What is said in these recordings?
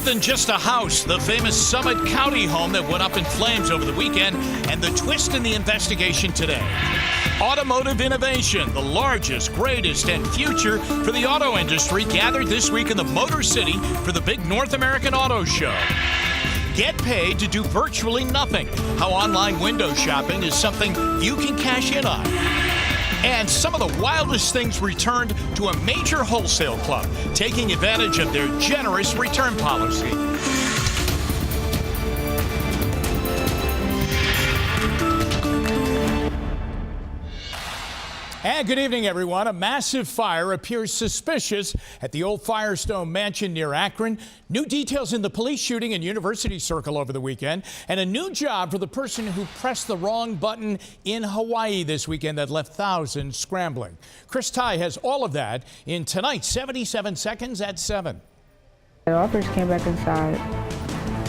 More than just a house, the famous Summit County home that went up in flames over the weekend, and the twist in the investigation today. Automotive innovation, the largest, greatest, and future for the auto industry, gathered this week in the Motor City for the big North American Auto Show. Get paid to do virtually nothing. How online window shopping is something you can cash in on. And some of the wildest things returned to a major wholesale club, taking advantage of their generous return policy. And good evening, everyone. A massive fire appears suspicious at the old Firestone mansion near Akron. New details in the police shooting in University Circle over the weekend. And a new job for the person who pressed the wrong button in Hawaii this weekend that left thousands scrambling. Chris Ty has all of that in tonight's 77 Seconds at 7. The officers came back inside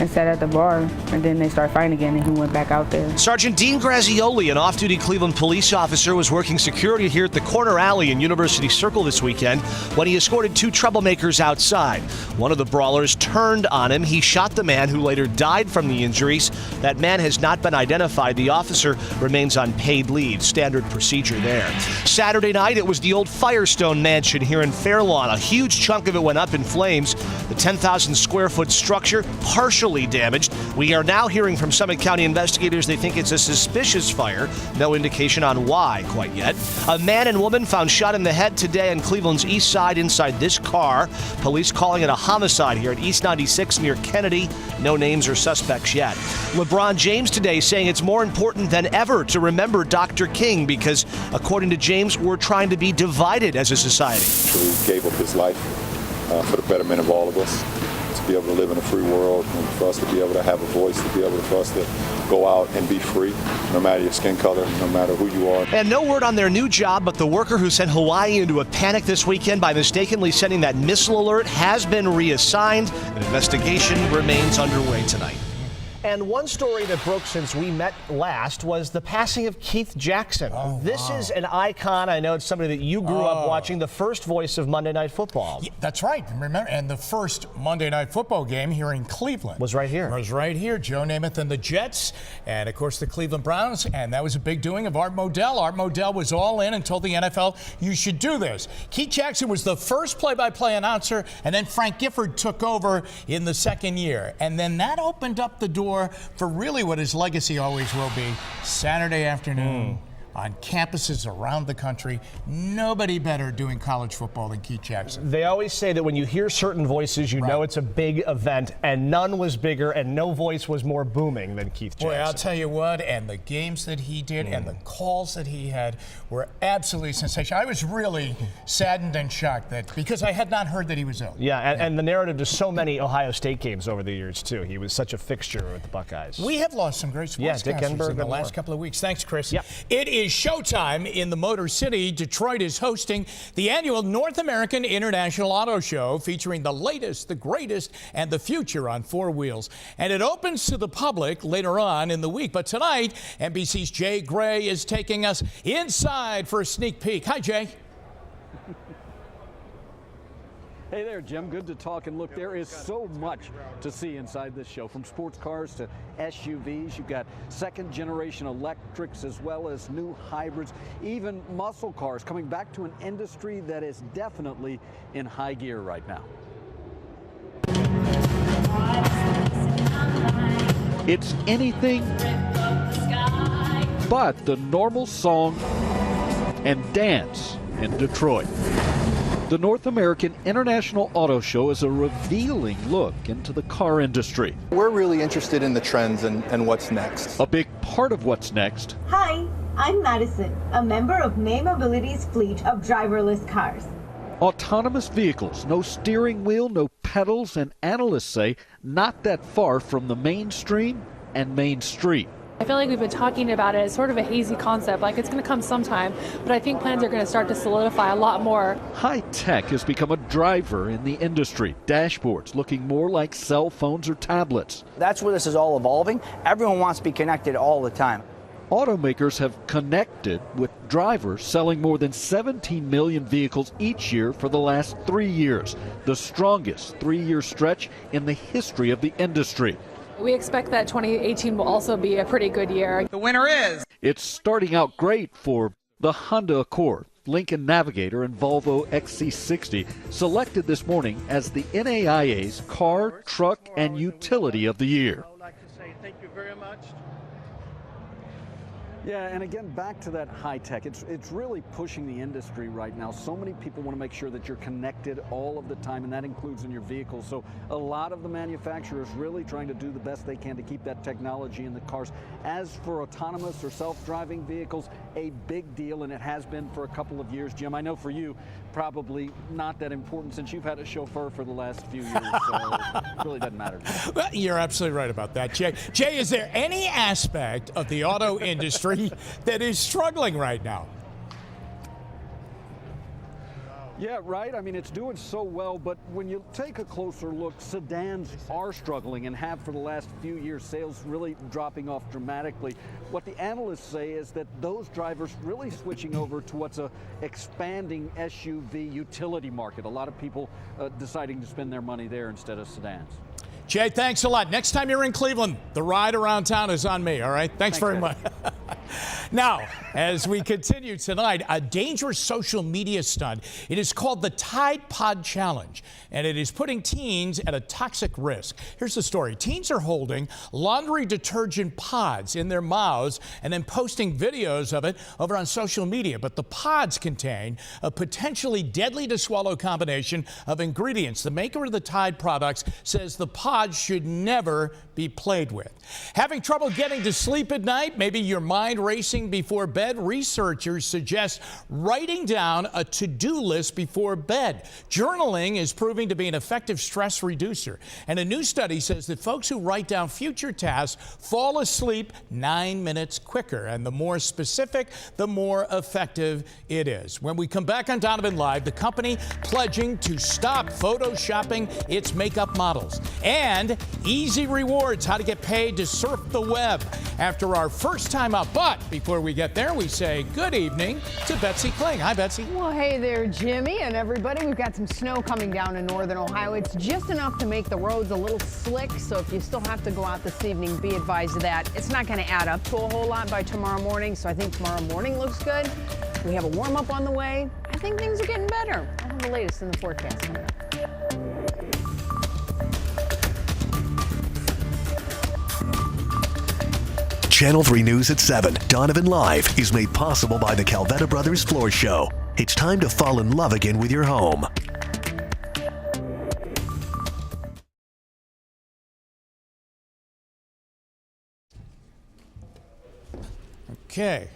and sat at the bar, and then they started fighting again, and he went back out there. Sergeant Dean Grazioli, an off-duty Cleveland police officer, was working security here at the corner alley in University Circle this weekend when he escorted two troublemakers outside. One of the brawlers turned on him. He shot the man, who later died from the injuries. That man has not been identified. The officer remains on paid leave. Standard procedure there. Saturday night, it was the old Firestone mansion here in Fairlawn. A huge chunk of it went up in flames. The 10,000 square foot structure partially damaged. We are now hearing from Summit County investigators they think it's a suspicious fire. No indication on why quite yet. A man and woman found shot in the head today on Cleveland's east side inside this car. Police calling it a homicide here at East 96 near Kennedy. No names or suspects yet. LeBron James today saying it's more important than ever to remember Dr. King because, according to James, we're trying to be divided as a society. He gave up his life for the betterment of all of us. To be able to live in a free world, and for us to be able to have a voice, to be able for us to go out and be free, no matter your skin color, no matter who you are. And no word on their new job, but the worker who sent Hawaii into a panic this weekend by mistakenly sending that missile alert has been reassigned. An investigation remains underway tonight. And one story that broke since we met last was the passing of Keith Jackson. This is an icon. I know it's somebody that you grew up watching, the first voice of Monday Night Football. Yeah, that's right. Remember, and the first Monday Night Football game here in Cleveland was right here. Joe Namath and the Jets, and of course the Cleveland Browns, and that was a big doing of Art Modell. Art Modell was all in and told the NFL, you should do this. Keith Jackson was the first play-by-play announcer, and then Frank Gifford took over in the second year. And then that opened up the door for really what his legacy always will be, Saturday afternoon on campuses around the country. Nobody better doing college football than Keith Jackson. They always say that when you hear certain voices, you know it's a big event, and none was bigger and no voice was more booming than Keith Jackson. Boy, I'll tell you what, and the games that he did and the calls that he had were absolutely sensational. I was really saddened and shocked that because I had not heard that he was ill. Yeah, and the narrative to so many Ohio State games over the years, too. He was such a fixture with the Buckeyes. We have lost some great sportscasters in the last couple of weeks. Thanks, Chris. Yep. It is showtime in the Motor City. Detroit is hosting the annual North American International Auto Show, featuring the latest, the greatest, and the future on four wheels. And it opens to the public later on in the week. But tonight, NBC's Jay Gray is taking us inside for a sneak peek. Hi, Jay. Hey there, Jim. Good to talk. And look, there is so much to see inside this show, from sports cars to SUVs. You've got second-generation electrics as well as new hybrids, even muscle cars, coming back to an industry that is definitely in high gear right now. It's anything but the normal song and dance in Detroit. The North American International Auto Show is a revealing look into the car industry. We're really interested in the trends and what's next. A big part of what's next. Hi, I'm Madison, a member of May Mobility's fleet of driverless cars. Autonomous vehicles, no steering wheel, no pedals, and analysts say not that far from the mainstream and Main Street. I feel like we've been talking about it as sort of a hazy concept, like it's going to come sometime, but I think plans are going to start to solidify a lot more. High tech has become a driver in the industry. Dashboards looking more like cell phones or tablets. That's where this is all evolving. Everyone wants to be connected all the time. automakers have connected with drivers, selling more than 17 million vehicles each year for the last 3 years, the strongest 3-year stretch in the history of the industry. We expect that 2018 will also be a pretty good year. The winner is... It's starting out great for the Honda Accord, Lincoln Navigator, and Volvo XC60, selected this morning as the NAIA's Car, Truck, and Utility of the Year. I would like to say thank you very much. Yeah, and again, back to that high tech. It's really pushing the industry right now. So many people want to make sure that you're connected all of the time, and that includes in your vehicles. So a lot of the manufacturers really trying to do the best they can to keep that technology in the cars. As for autonomous or self-driving vehicles, a big deal, and it has been for a couple of years. Jim, I know for you, probably not that important since you've had a chauffeur for the last few years, so it really doesn't matter. Well, you're absolutely right about that, Jay. Jay, is there any aspect of the auto industry that is struggling right now? Yeah, right. I mean, it's doing so well, but when you take a closer look, sedans are struggling and have for the last few years, sales really dropping off dramatically. What the analysts say is that those drivers really switching over to what's a expanding SUV utility market. A lot of people deciding to spend their money there instead of sedans. Jay, thanks a lot. Next time you're in Cleveland, the ride around town is on me, all right? Thanks very much. Now, as we continue tonight, a dangerous social media stunt. It is called the Tide Pod Challenge, and it is putting teens at a toxic risk. Here's the story. Teens are holding laundry detergent pods in their mouths and then posting videos of it over on social media. But the pods contain a potentially deadly to swallow combination of ingredients. The maker of the Tide products says the pods should never be played with. Having trouble getting to sleep at night? Maybe your mind racing before bed? Researchers suggest writing down a to-do list before bed. Journaling is proving to be an effective stress reducer. And a new study says that folks who write down future tasks fall asleep 9 minutes quicker. And the more specific, the more effective it is. When we come back on Donovan Live, the company pledging to stop photoshopping its makeup models. And easy rewards, how to get paid to surf the web after our first time up. But before we get there, we say good evening to Betsy Kling. Hi, Betsy. Well, hey there, Jimmy and everybody. We've got some snow coming down in northern Ohio. It's just enough to make the roads a little slick, so if you still have to go out this evening, be advised of that. It's not going to add up to a whole lot by tomorrow morning, so I think tomorrow morning looks good. We have a warm-up on the way. I think things are getting better. I'll have the latest in the forecast coming up. Channel 3 News at 7, Donovan Live, is made possible by the Calvetta Brothers Floor Show. It's time to fall in love again with your home. Okay.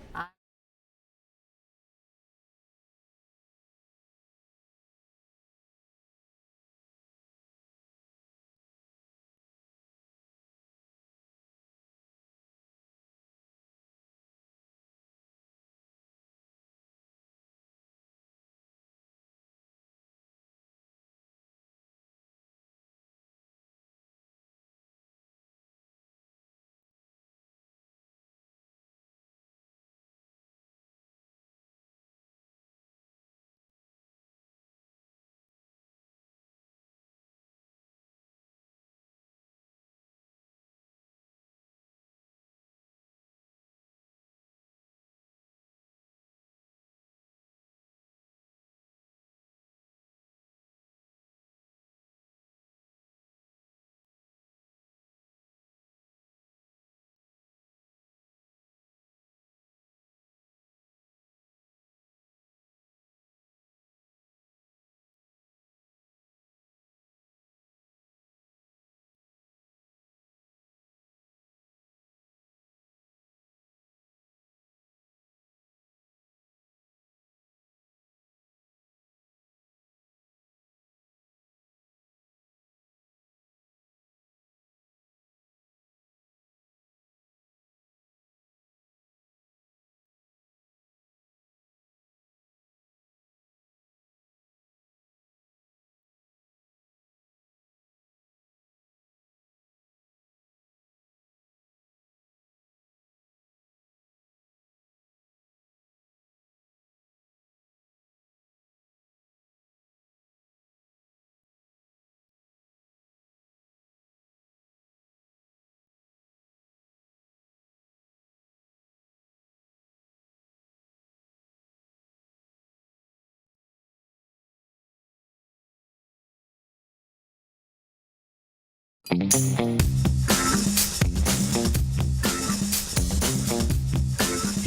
Here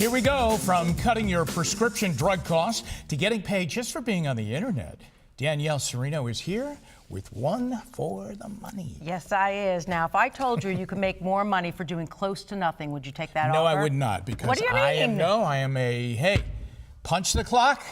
we go, from cutting your prescription drug costs to getting paid just for being on the internet. Danielle Serino is here with one for the money. Yes, I is. Now, if I told you you could make more money for doing close to nothing, would you take that No, offer? I would not, because what do you I mean? am a, hey, punch the clock,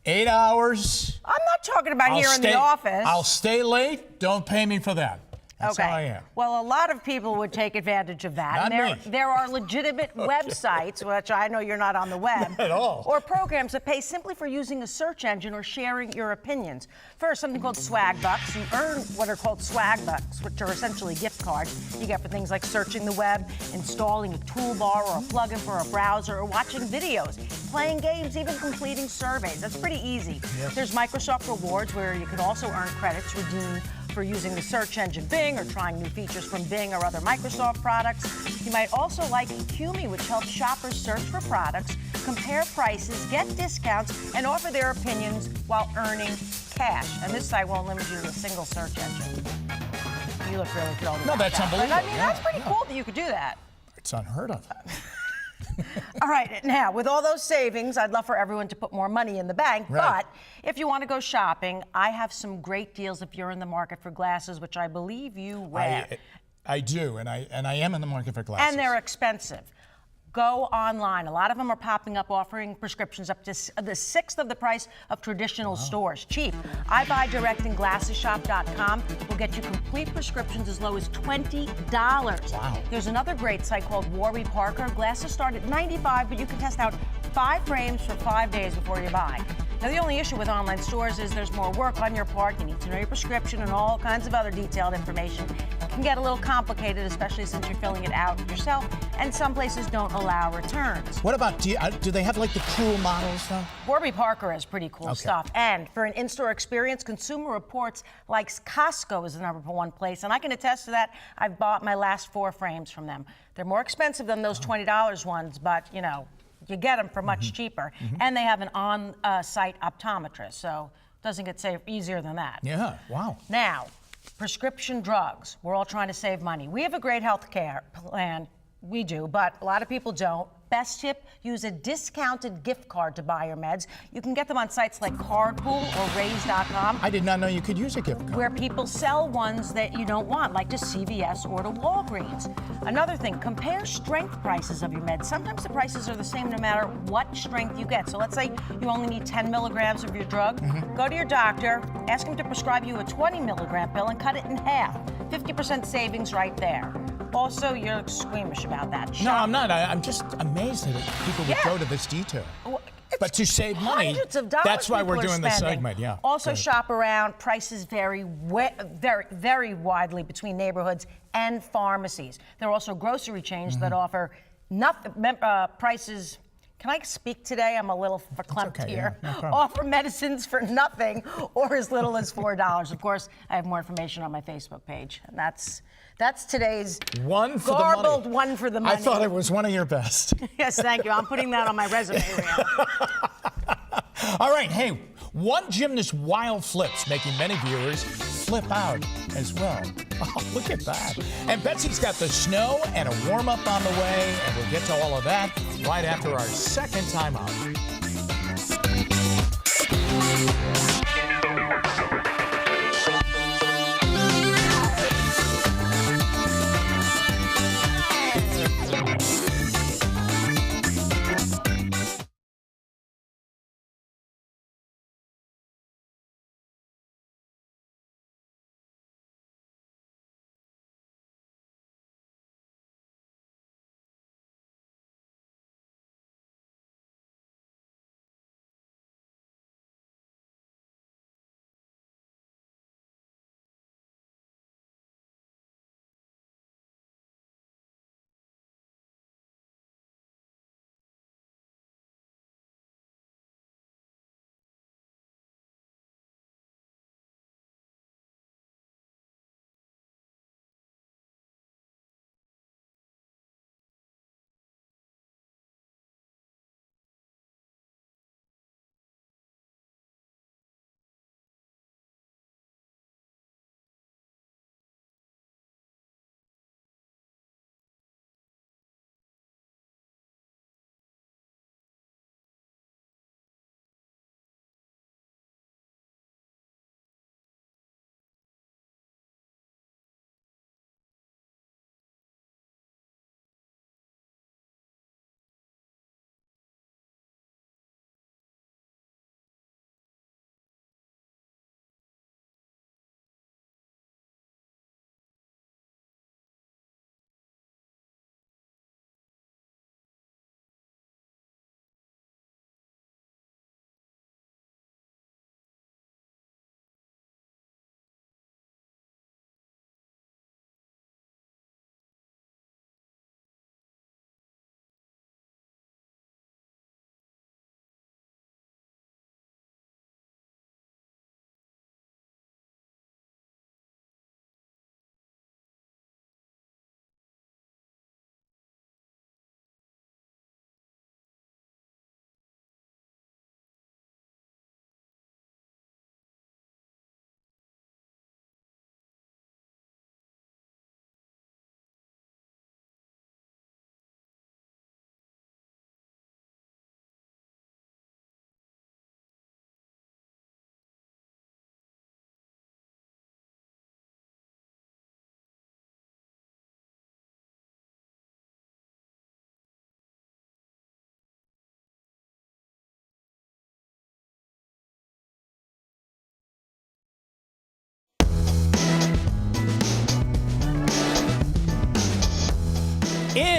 8 hours. I'm not talking about here in the office. I'll stay late, don't pay me for that. That's okay. how I am. Well, a lot of people would take advantage of that. Not and me. there are legitimate websites, which I know you're not on the web, Not at all. or programs that pay simply for using a search engine or sharing your opinions. First, something called Swag Bucks. You earn what are called Swag Bucks, which are essentially gift cards you get for things like searching the web, installing a toolbar or a plugin for a browser, or watching videos, playing games, even completing surveys. That's pretty easy. Yep. There's Microsoft Rewards, where you can also earn credits redeemed for using the search engine Bing or trying new features from Bing or other Microsoft products. You might also like Qumi, which helps shoppers search for products, compare prices, get discounts, and offer their opinions while earning cash. And this site won't limit you to a single search engine. You look really thrilled about that. No, that's unbelievable. But, I mean, that's pretty cool that you could do that. It's unheard of. All right, now, with all those savings, I'd love for everyone to put more money in the bank. Right. But if you want to go shopping, I have some great deals if you're in the market for glasses, which I believe you wear. I do, and I am in the market for glasses. And they're expensive. Go online. A lot of them are popping up offering prescriptions up to the sixth of the price of traditional stores. Cheap. I Buy Direct and GlassesShop.com will get you complete prescriptions as low as $20. Wow. There's another great site called Warby Parker. Glasses start at $95, but you can test out 5 frames for 5 days before you buy. Now, the only issue with online stores is there's more work on your part. You need to know your prescription and all kinds of other detailed information. It can get a little complicated, especially since you're filling it out yourself, and some places don't allow returns. What about, do they have like the cool models though? Warby Parker has pretty cool stuff. And for an in-store experience, Consumer Reports likes Costco is the #1 place. And I can attest to that. I've bought my last 4 frames from them. They're more expensive than those $20 ones, but, you know, you get them for much cheaper. And they have an on-site optometrist, so it doesn't get easier than that. Yeah, wow. Now, prescription drugs. We're all trying to save money. We have a great health care plan. We do, but a lot of people don't. Best tip, use a discounted gift card to buy your meds. You can get them on sites like Cardpool or Raise.com. I did not know you could use a gift card. Where people sell ones that you don't want, like to CVS or to Walgreens. Another thing, compare strength prices of your meds. Sometimes the prices are the same no matter what strength you get. So let's say you only need 10 milligrams of your drug. Go to your doctor, ask him to prescribe you a 20 milligram pill and cut it in half. 50% savings right there. Also, you're squeamish about that. No, I'm not. I'm just amazed that people would go to this detail. But to save money, hundreds of dollars that's why we're people are doing this spending. segment, yeah. Also shop around. Prices vary very widely between neighborhoods and pharmacies. There are also grocery chains that offer prices. Can I speak today? I'm a little verklempt here. Yeah, no problem. Offer medicines for nothing or as little as $4. Of course, I have more information on my Facebook page. And that's today's one for garbled the money. one for the money. I thought it was one of your best. Yes, thank you. I'm putting that on my resume. All right, hey, one gymnast wild flips, making many viewers flip out as well. Oh, look at that. And Betsy's got the snow and a warm-up on the way, and we'll get to all of that right after our second time out.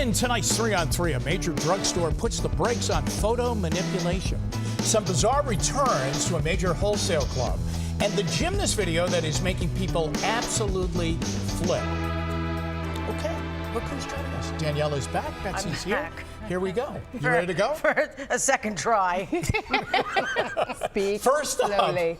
In tonight's 3-on-3, a major drugstore puts the brakes on photo manipulation. Some bizarre returns to a major wholesale club. And the gymnast video that is making people absolutely flip. Okay, look who's joining us. Danielle is back. Betsy's here. Here we go. You ready to go? For a second try. Speak First up, slowly.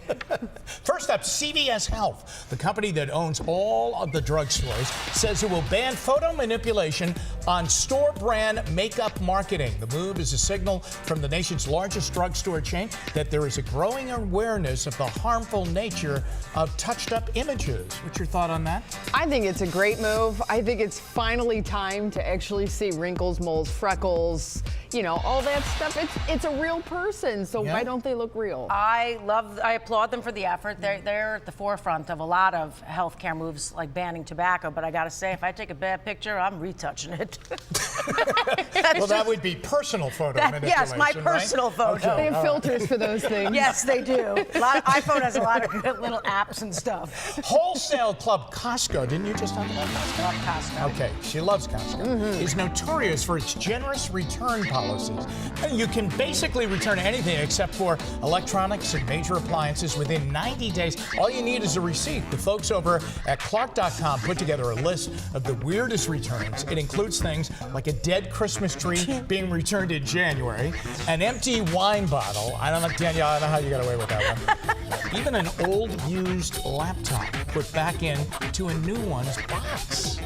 CVS Health, the company that owns all of the drugstores, says it will ban photo manipulation on store brand makeup marketing. The move is a signal from the nation's largest drugstore chain that there is a growing awareness of the harmful nature of touched up images. What's your thought on that? I think it's a great move. I think it's finally time to actually see wrinkles, moles, freckles, you know, all that stuff. It's a real person, so why don't they look real? I applaud them for the effort. They're at the forefront of a lot of healthcare moves like banning tobacco, but I gotta say, if I take a bad picture, I'm retouching it. Well, that would be personal photo manipulation, yes, my personal right? photo. Okay, They have filters for those things. Yes, they do. iPhone has a lot of good little apps and stuff. Wholesale club Costco, didn't you just talk about Costco? Love Costco. Okay, she loves Costco. Is notorious for its generous return policies. You can basically return anything except for electronics and major appliances within 90 days. All you need is a receipt. The folks over at Clark.com put together a list of the weirdest returns. It includes things like a dead Christmas tree being returned in January, an empty wine bottle. I don't know, Danielle, I don't know how you got away with that one. Even an old used laptop put back in to a new one's box.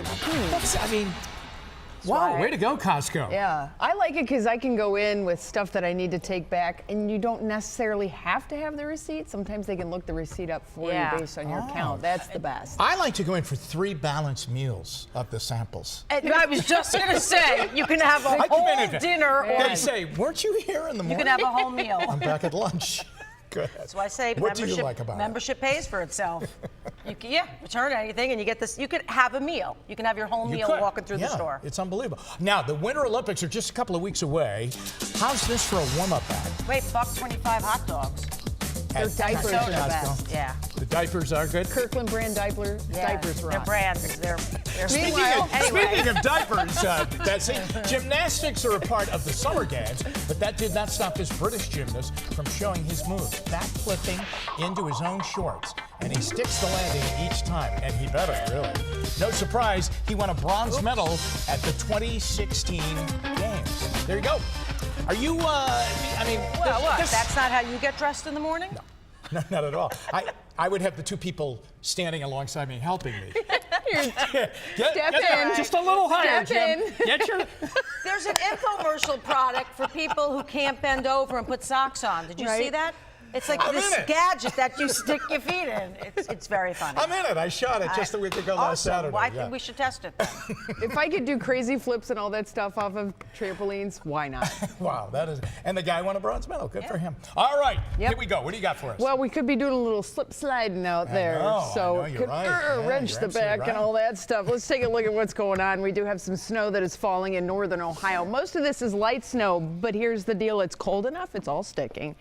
Wow, way to go, Costco. Yeah, I like it because I can go in with stuff that I need to take back, and you don't necessarily have to have the receipt. Sometimes they can look the receipt up for you based on your account. That's the best. I like to go in for 3 balanced meals of the samples. And I was just gonna say, you can have a whole dinner. They say, weren't you here in the morning? You can have a whole meal. I'm back at lunch. Good. That's why I say what do you like about membership pays for itself. You can, return anything and you get this. You could have a meal. You can have your whole meal walking through the store. It's unbelievable. Now, the Winter Olympics are just a couple of weeks away. How's this for a warm-up bag? Wait, $1.25 hot dogs. Their diapers are the best. Yeah. The diapers are good? Kirkland brand diapers rock. Their brands, they're Speaking of diapers, Betsy, gymnastics are a part of the Summer Games, but that did not stop this British gymnast from showing his moves, backflipping into his own shorts. And he sticks the landing each time, and he better, really. No surprise, he won a bronze medal at the 2016 Games. There you go. Are you, that's not how you get dressed in the morning? No, not at all. I would have the 2 people standing alongside me helping me. Step in. Just a little higher, Jim. There's an infomercial product for people who can't bend over and put socks on. Did you see that? It's like this gadget that you stick your feet in. It's very funny. I'm in it. I shot it just a week ago last Saturday. Well, I think we should test it. If I could do crazy flips and all that stuff off of trampolines, why not? Wow, that is. And the guy won a bronze medal. Good for him. All right, here we go. What do you got for us? Well, we could be doing a little slip sliding out there. So I know, could wrench the back and all that stuff. Let's take a look at what's going on. We do have some snow that is falling in northern Ohio. Most of this is light snow, but here's the deal. It's cold enough, it's all sticking.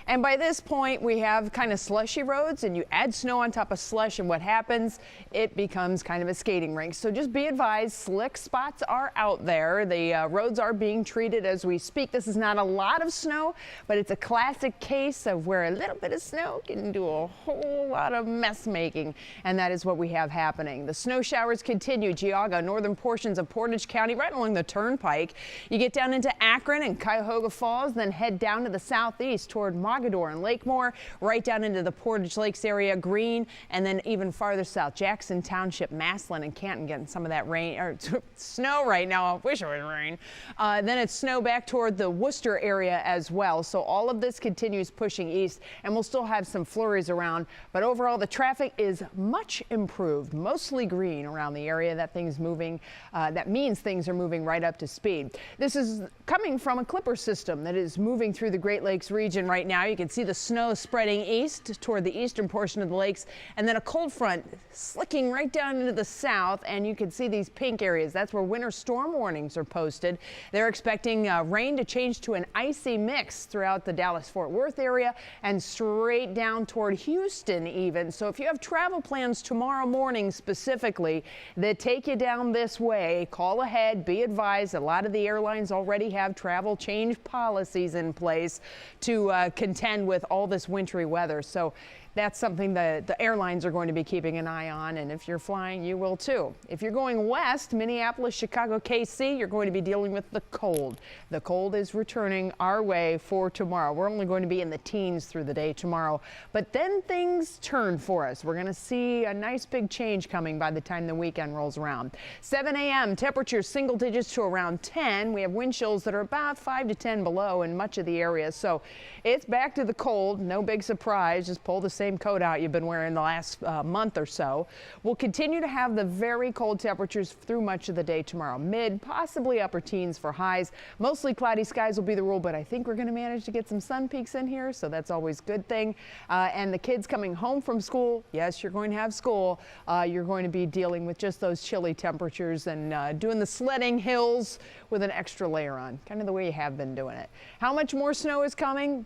And by this point, we have kind of slushy roads, and you add snow on top of slush, and what happens? It becomes kind of a skating rink. So just be advised, slick spots are out there. The roads are being treated as we speak. This is not a lot of snow, but it's a classic case of where a little bit of snow can do a whole lot of mess making, and that is what we have happening. The snow showers continue. Geauga, northern portions of Portage County, right along the turnpike. You get down into Akron and Cuyahoga Falls, then head down to the southeast toward Mogadore and Lakemore, right down into the Portage Lakes area, Greene, and then even farther south, Jackson Township, Massillon, and Canton getting some of that rain or snow right now. I wish it was rain. Then it's snow back toward the Worcester area as well. So all of this continues pushing east, and we'll still have some flurries around. But overall, the traffic is much improved, mostly green around the area. That means things are moving right up to speed. This is coming from a clipper system that is moving through the Great Lakes region right now. You can see the snow spreading east toward the eastern portion of the lakes, and then a cold front slicking right down into the south, and you can see these pink areas. That's where winter storm warnings are posted. They're expecting rain to change to an icy mix throughout the Dallas-Fort Worth area and straight down toward Houston even. So if you have travel plans tomorrow morning specifically that take you down this way, call ahead, be advised. A lot of the airlines already have travel change policies in place to contend with all this wintry weather. So that's something that the airlines are going to be keeping an eye on, and if you're flying, you will too. If you're going west, Minneapolis, Chicago, KC, you're going to be dealing with the cold. The cold is returning our way for tomorrow. We're only going to be in the teens through the day tomorrow, but then things turn for us. We're going to see a nice big change coming by the time the weekend rolls around. 7 a.m. temperatures single digits to around 10. We have wind chills that are about 5 to 10 below in much of the area, so it's back to the cold. No big surprise. Just pull the same coat out you've been wearing the last month or so. We'll continue to have the very cold temperatures through much of the day tomorrow. Mid, possibly upper teens for highs. Mostly cloudy skies will be the rule, but I think we're going to manage to get some sun peaks in here, so that's always a good thing. And the kids coming home from school, yes, you're going to have school. You're going to be dealing with just those chilly temperatures and doing the sledding hills with an extra layer on, kind of the way you have been doing it. How much more snow is coming?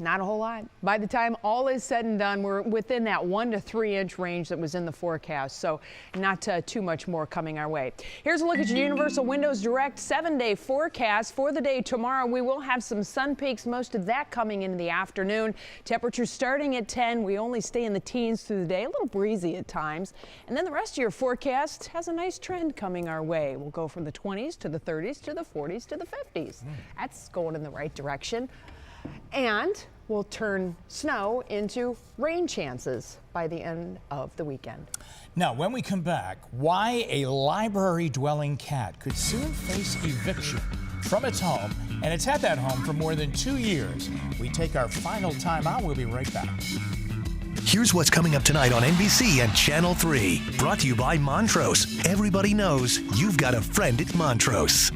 Not a whole lot. By the time all is said and done, we're within that 1 to 3 inch range that was in the forecast, so not too much more coming our way. Here's a look at your Universal Windows Direct 7-day forecast. For the day tomorrow, we will have some sun peaks, most of that coming in the afternoon. Temperatures starting at 10. We only stay in the teens through the day, a little breezy at times. And then the rest of your forecast has a nice trend coming our way. We'll go from the 20s to the 30s to the 40s to the 50s. That's going in the right direction. And we'll turn snow into rain chances by the end of the weekend. Now, when we come back, why a library-dwelling cat could soon face eviction from its home, and it's had that home for more than 2 years. We take our final time out. We'll be right back. Here's what's coming up tonight on NBC and Channel 3. Brought to you by Montrose. Everybody knows you've got a friend at Montrose.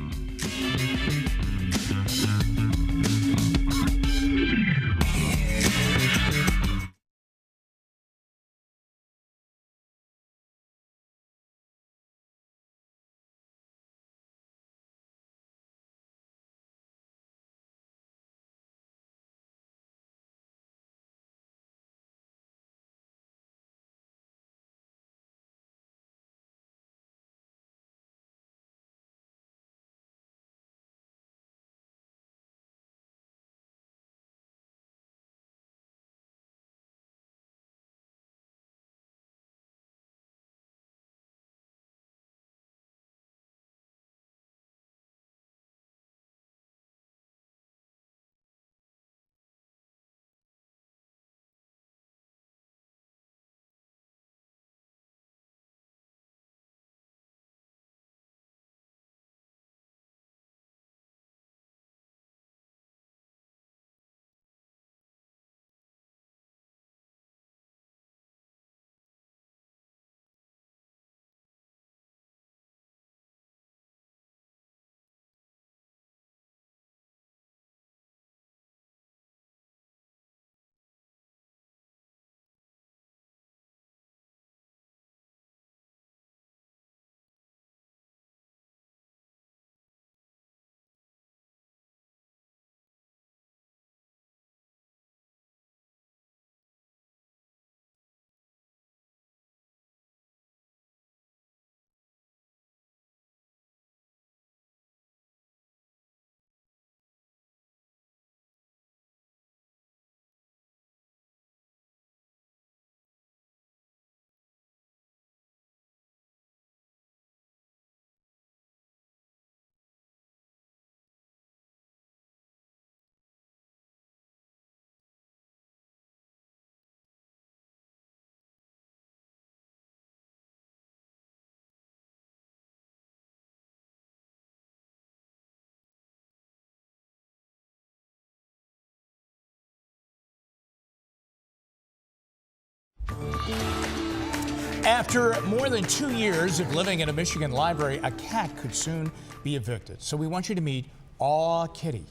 After more than 2 years of living in a Michigan library, a cat could soon be evicted. So we want you to meet Aw Kitty.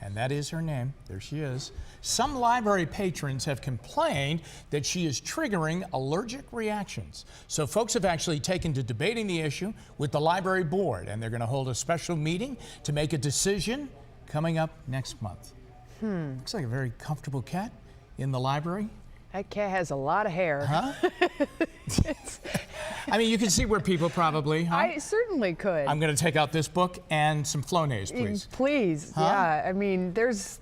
and that is her name. There she is. Some library patrons have complained that she is triggering allergic reactions. So folks have actually taken to debating the issue with the library board, and they're going to hold a special meeting to make a decision coming up next month. Looks like a very comfortable cat in the library. That cat has a lot of hair. Huh? I mean, you can see where people probably, huh? I certainly could. I'm going to take out this book and some Flonase, please. Please, Huh? yeah. I mean, there's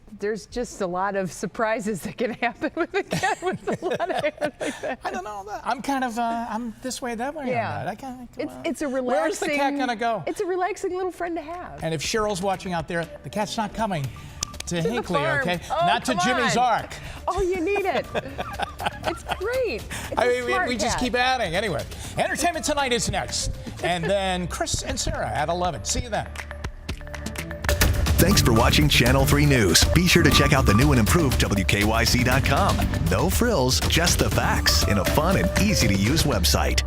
just a lot of surprises that can happen with a cat with a lot of hair like that. I don't know. I'm kind of, I'm this way, that way. Yeah. On that. I kind of, It's a relaxing. Where's the cat going to go? It's a relaxing little friend to have. And if Cheryl's watching out there, the cat's not coming to the Hinckley, farm. okay? Oh, Not to come Jimmy's on. Ark. Oh, you need it. It's great. It's I a mean, smart we just cat. keep adding. Anyway, Entertainment Tonight is next. And then Chris and Sarah at 11. See you then. Thanks for watching Channel 3 News. Be sure to check out the new and improved WKYC.com. No frills, just the facts in a fun and easy to use website.